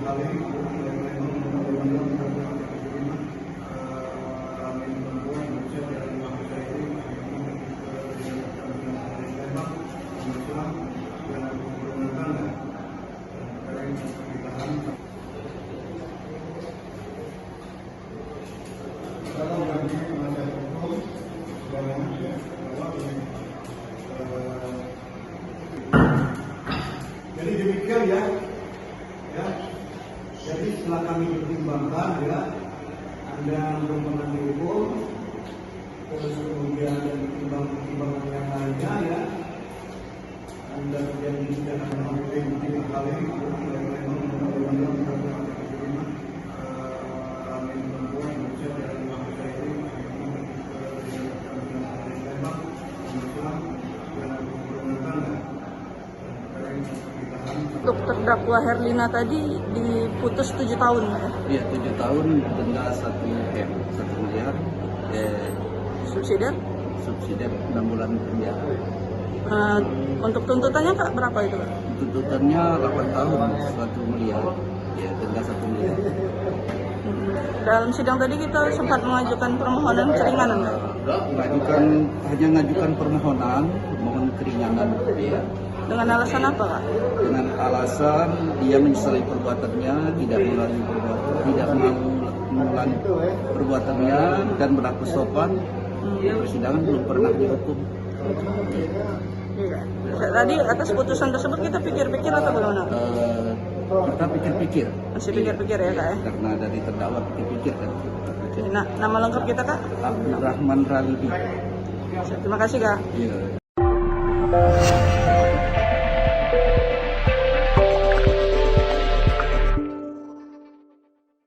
Jadi demikian ya. Jadi setelah kami pertimbangkan ya, Anda berkenan dihukum, terus kemudian pertimbangan yang lainnya ya, Anda menjadi secara non-aktif kali Untuk terdakwa Herlina tadi diputus 7 tahun ya? Iya, 7 tahun denda 1 miliar. Subsidiar? Subsidiar 6 bulan penjara. Untuk tuntutannya Kak berapa itu Kak? Tuntutannya 8 tahun 1 miliar. Ya, denda 1 miliar. Dalam sidang tadi kita sempat mengajukan permohonan keringanan Kak? Hanya mengajukan permohonan, mohon keringanan. Ya. Dengan alasan apa Kak? Dengan alasan dia menyesali perbuatannya, tidak mengulangi perbuatannya dan berlaku sopan. Persidangan belum pernah dihukum. Iya. Tadi atas putusan tersebut kita pikir-pikir atau bagaimana? Kita pikir-pikir. Masih pikir-pikir ya Kak ya? Karena dari terdakwa pikir-pikir kan. Oke, nah, nama lengkap kita Kak? Abdurrahman Ralibi. Terima kasih Kak. Iya.